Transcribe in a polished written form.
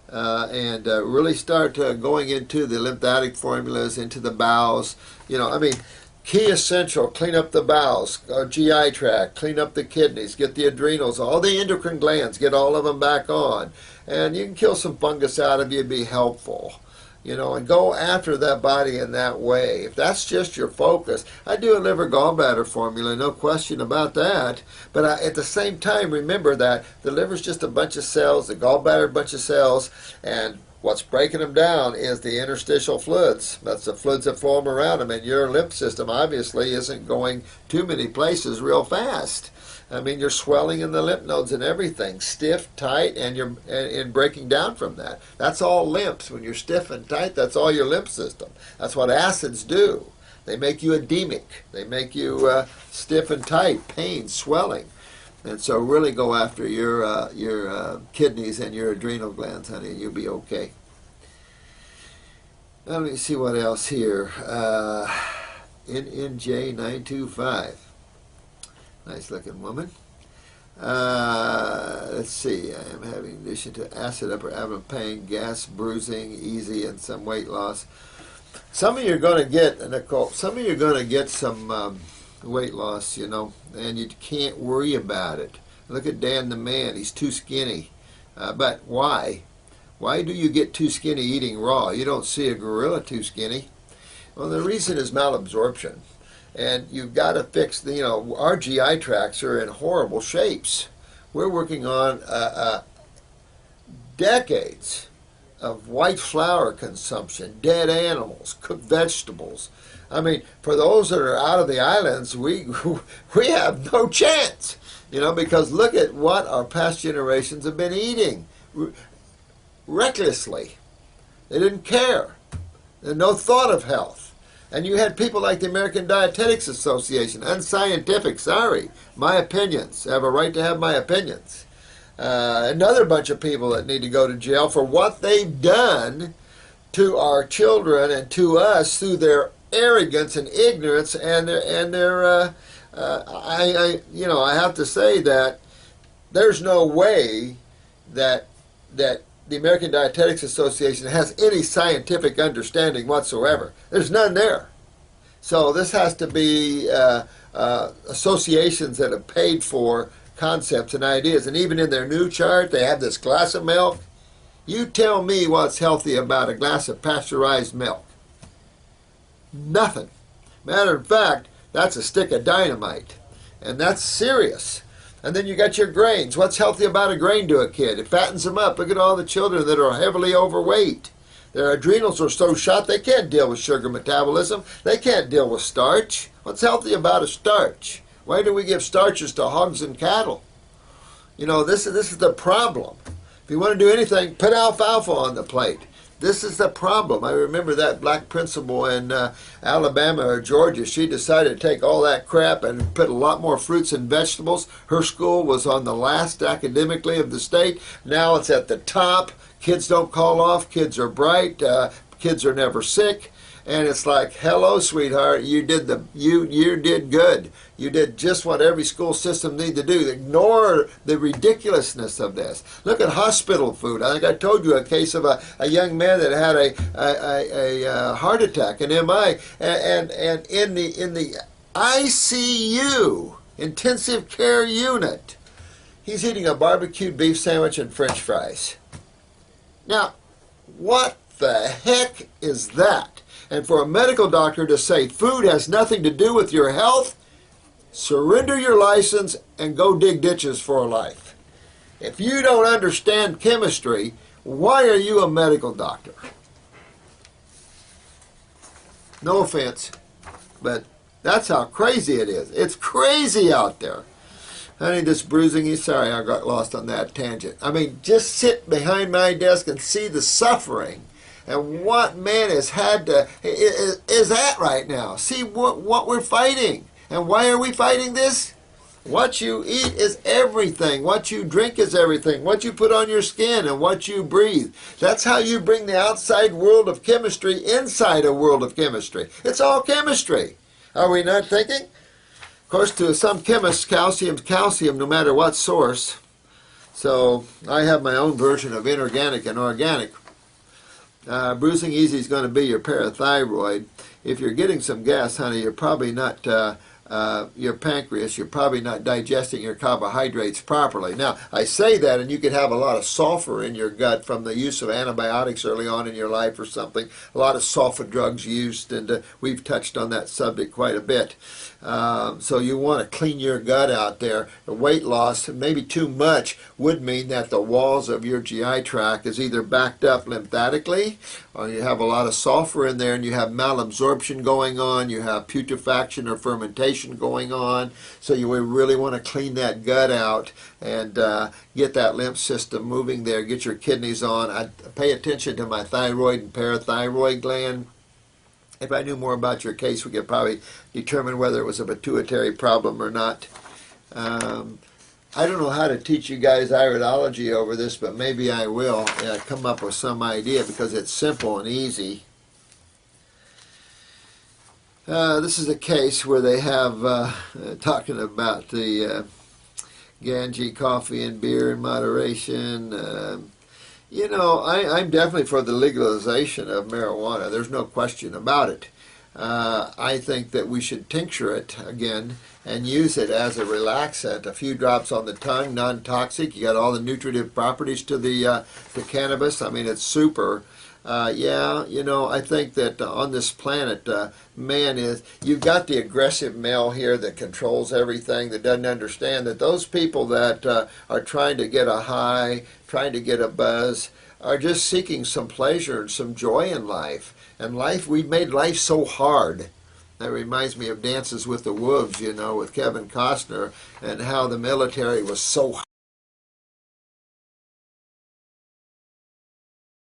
and really start going into the lymphatic formulas, into the bowels. I mean, key essential, clean up the bowels, GI tract, clean up the kidneys, get the adrenals, all the endocrine glands, get all of them back on. And you can kill some fungus out of you, be helpful. And go after that body in that way. If that's just your focus, I do a liver gallbladder formula, no question about that. But at the same time, remember that the liver's just a bunch of cells, the gallbladder a bunch of cells, and what's breaking them down is the interstitial fluids. That's the fluids that flow around them, and your lymph system obviously isn't going too many places real fast. I mean, you're swelling in the lymph nodes and everything, stiff, tight, and you're breaking down from that. That's all lymphs. When you're stiff and tight, that's all your lymph system. That's what acids do. They make you edemic. They make you stiff and tight, pain, swelling. And so really go after your kidneys and your adrenal glands, honey, and you'll be okay. Now, let me see what else here. NNJ925. Nice looking woman. Let's see. I am having in addition to acid upper abdomen pain, gas, bruising, easy, and some weight loss. Some of you are going to get, Nicole, some of you are going to get some weight loss, and you can't worry about it. Look at Dan the man. He's too skinny. But why? Why do you get too skinny eating raw? You don't see a gorilla too skinny. Well, the reason is malabsorption. And you've got to fix our GI tracts are in horrible shapes. We're working on decades of white flour consumption, dead animals, cooked vegetables. I mean, for those that are out of the islands, we have no chance, because look at what our past generations have been eating recklessly. They didn't care. There's no thought of health. And you had people like the American Dietetics Association, unscientific, sorry, my opinions. I have a right to have my opinions. Another bunch of people that need to go to jail for what they've done to our children and to us through their arrogance and ignorance and their I have to say that there's no way that the American Dietetics Association has any scientific understanding whatsoever. There's none there. So this has to be associations that have paid for concepts and ideas. And even in their new chart, they have this glass of milk. You tell me what's healthy about a glass of pasteurized milk. Nothing. Matter of fact, that's a stick of dynamite. And that's serious. And then you got your grains. What's healthy about a grain to a kid? It fattens them up. Look at all the children that are heavily overweight. Their adrenals are so shot they can't deal with sugar metabolism. They can't deal with starch. What's healthy about a starch? Why do we give starches to hogs and cattle? This is the problem. If you want to do anything, put alfalfa on the plate. This is the problem. I remember that black principal in Alabama or Georgia. She decided to take all that crap and put a lot more fruits and vegetables. Her school was on the last academically of the state. Now it's at the top. Kids don't call off. Kids are bright. Kids are never sick. And it's like, hello, sweetheart, you did good. You did just what every school system needs to do. Ignore the ridiculousness of this. Look at hospital food. I think I told you a case of a young man that had a heart attack, an MI, and in the ICU, intensive care unit, he's eating a barbecued beef sandwich and French fries. Now, what the heck is that? And for a medical doctor to say food has nothing to do with your health, surrender your license and go dig ditches for a life. If you don't understand chemistry, why are you a medical doctor? No offense, but that's how crazy it is. It's crazy out there. Honey, this bruising, sorry I got lost on that tangent. I mean, just sit behind my desk and see the suffering and what man has had to, is at right now. See what we're fighting. And why are we fighting this? What you eat is everything. What you drink is everything. What you put on your skin and what you breathe. That's how you bring the outside world of chemistry inside a world of chemistry. It's all chemistry. Are we not thinking? Of course, to some chemists, calcium's calcium no matter what source. So I have my own version of inorganic and organic. Bruising Easy is going to be your parathyroid. If you're getting some gas, honey, you're probably not, your pancreas, you're probably not digesting your carbohydrates properly. Now, I say that, and you could have a lot of sulfur in your gut from the use of antibiotics early on in your life or something. A lot of sulfur drugs used, and we've touched on that subject quite a bit. So you want to clean your gut out there. The weight loss, maybe too much, would mean that the walls of your GI tract is either backed up lymphatically, or you have a lot of sulfur in there and you have malabsorption going on, you have putrefaction or fermentation going on. So you really want to clean that gut out and get that lymph system moving there, get your kidneys on. I pay attention to my thyroid and parathyroid gland. If I knew more about your case, we could probably determine whether it was a pituitary problem or not. I don't know how to teach you guys iridology over this, but maybe I will come up with some idea because it's simple and easy. This is a case where they have, talking about the Ganji coffee and beer in moderation. You know, I'm definitely for the legalization of marijuana. There's no question about it. I think that we should tincture it again and use it as a relaxant. A few drops on the tongue, non-toxic. You got all the nutritive properties to the cannabis. I mean, it's super. Yeah, you know, I think that on this planet, man is, you've got the aggressive male here that controls everything, that doesn't understand that those people that are trying to get a high, trying to get a buzz, are just seeking some pleasure and some joy in life. And life, we've made life so hard. That reminds me of Dances with the Wolves, you know, with Kevin Costner, and how the military was so